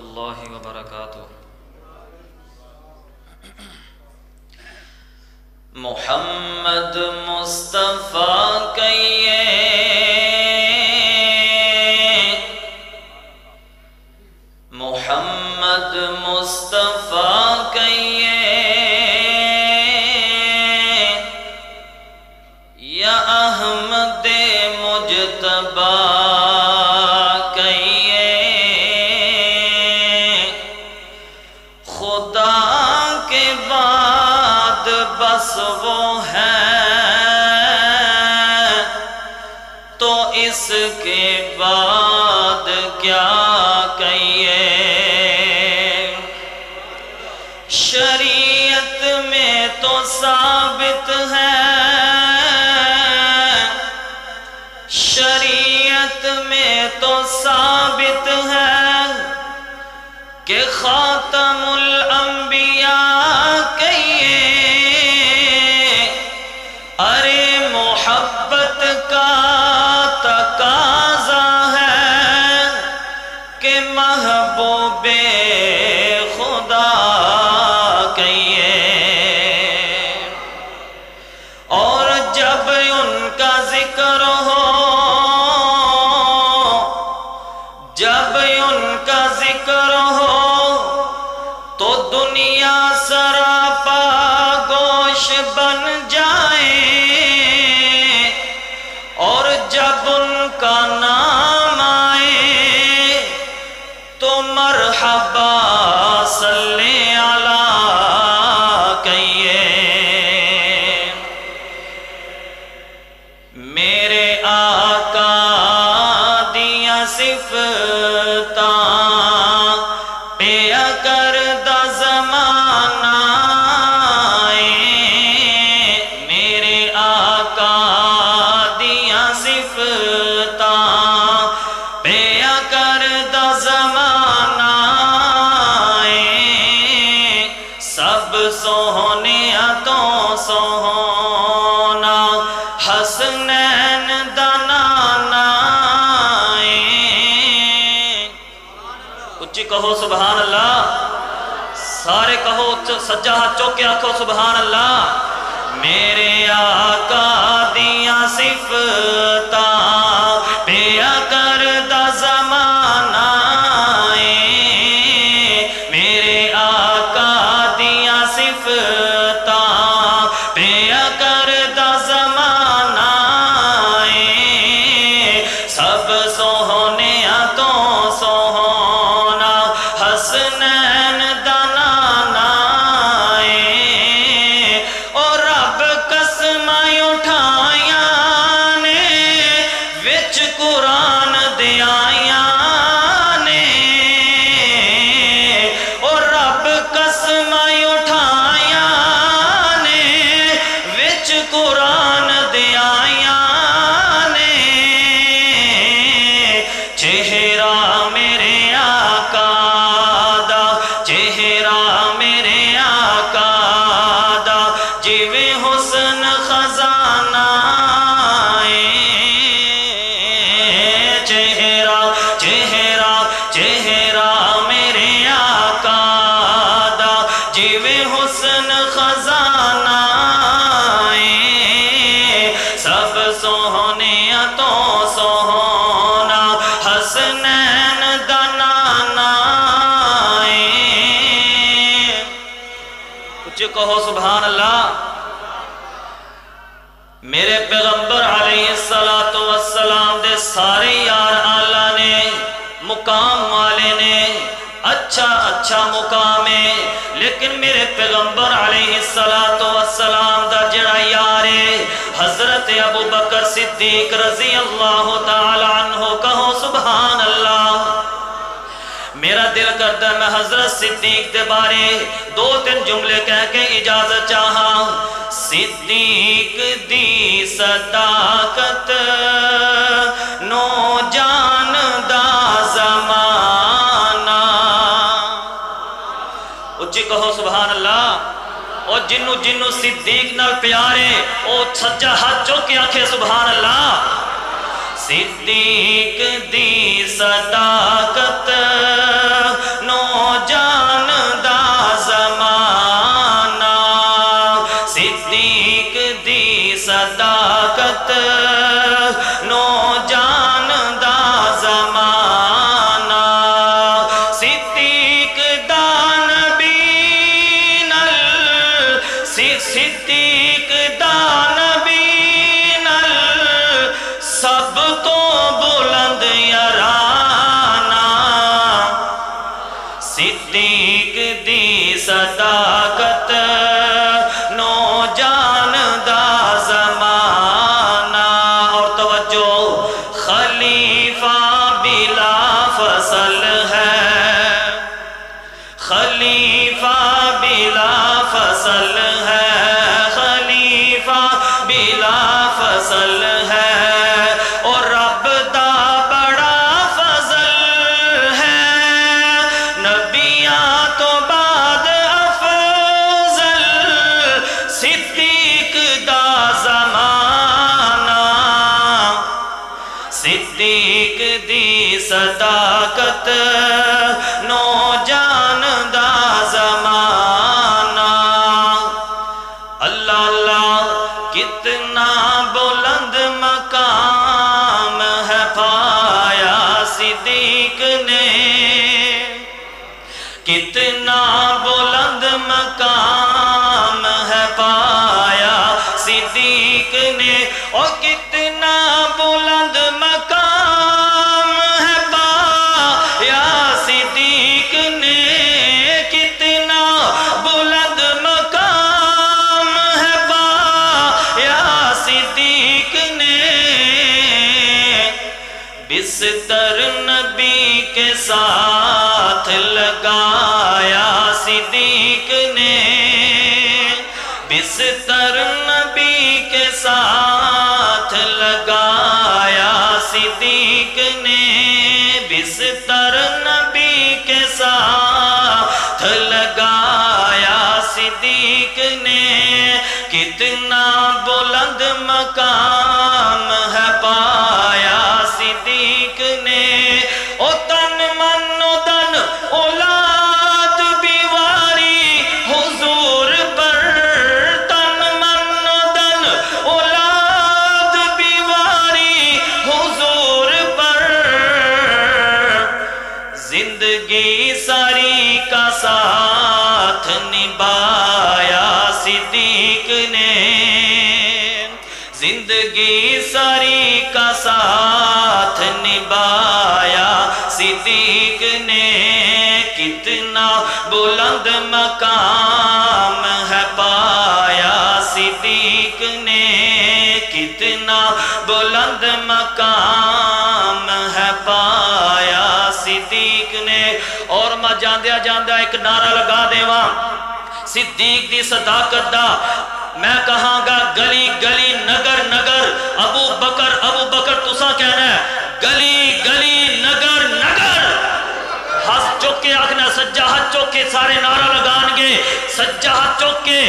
اللہ وبرکاتہ۔ محمد مصطفیٰ کہیے، محمد مصطفیٰ کہیے، یا احمد مجتبی کہیے، خدا کے بعد بس وہ ہے تو اس کے بعد کیا کہیے۔ شریعت میں تو ثابت ہے، شریعت میں تو ثابت ہے کہ خاتم الانبیاء کہیے، ارے محبت کا تقاضا ہے کہ محبوب خدا کہیے، اور جب ان کا ذکر ہو، جب ان کا ذکر ہو تو دنیا سراپا گوش بن جائے، اور جب ان کا نام آئے تو مرحبا صلی علی کہیے۔ میرے آقا دیا صفتاں پیا کردہ زمانہ میرے آقا دیا صفتاں پیا کردہ زمانہ سب سونے تو سونا حسنین دنانا، اچھی کہو سبحان اللہ، سارے کہو سجا ہاتھ چوکے آکھو سبحان اللہ۔ میرے آقا دیا صفتاں پیا کردہ زمانہ میرے آقا دیا صفتاں پیا کردہ زمانہ سب سونے تو سونا حسنین دنانا، اور رب قسمیں اٹھائیاں نے وچ قرآن دیائیاں نے، اور رب قسمیں اٹھائیاں نے وچ قرآن دیائیاں نے، چہرہ میرے آقا دا، چہرہ میرے آقا دا جیویں حسن خزانہ چہرہ چہرہ چہرہ میرے آقا دا جیویں حسن خزانہ سب سونے تو سونا حسنین دنانا، کچھ کہو سبحان اللہ۔ میرے پیغمبر علیہ السلام دے سارے یار آلہ نے مقام والے نے اچھا اچھا مقام ہے، لیکن میرے پیغمبر علیہ السلام دا جڑا یار ہے حضرت ابو بکر صدیق رضی اللہ تعالی عنہ، کہو سبحان اللہ۔ میرا دل کرتا ہے میں حضرت صدیق دے بارے دو تین جملے کہہ کے اجازت چاہا۔ صدیق دی صداقت نو جان دا زمانہ، اچھی کہو سبحان اللہ۔ اور جنو صدیق نال پیارے او سجا ہاتھ چوکے آنکھیں سبحان اللہ۔ صدیق دی صداقت نو صدیق دی صداقت نو جان دا زمانہ اور توجہ خلیفہ بلا فصل ہے خلیفہ بلا فصل ہے خلیفہ بلا فصل ہے اور رب دا بڑا فضل ہے نبیاں تو بعد افضل صدیق دا زمانہ صدیق دی صداقت نو جان دا زمانہ اللہ اللہ کتنا بلند مقام ہے پایا صدیق نے کتنا بلند مقام ہے پایا صدیق نے اور کتنا بلند مقام ہے پایا صدیق نے کتنا بلند مقام ہے پایا صدیق نے بستر نبی کے ساتھ لگایا صدیق نے بستر نبی کے ساتھ لگایا صدیق نے بستر نبی کے ساتھ لگایا صدیق نے کتنا بلند مقام ہے پایا صدیق نے او تن من و دن اولاد بیواری حضور پر تن من و دن اولاد بیواری حضور پر زندگی ساری کا ساتھ نبھایا صدیق نے زندگی ساری کا ساتھ نبھایا صدیق نے کتنا بلند مقام ہے پایا صدیق نے کتنا بلند مقام ہے پایا صدیق نے اور میں جاندیا جاندیا ایک نعرہ لگا دیواں صدیق دی صداقت دا میں کہاں گا گلی گلی نگر نگر ابو بکر تساں کہنا ہے گلی گلی نگر نگر ہاتھ چوک کے آخنا سجا ہاتھ چوک کے سارے نعرہ لگان گے سجا ہاتھ چوک کے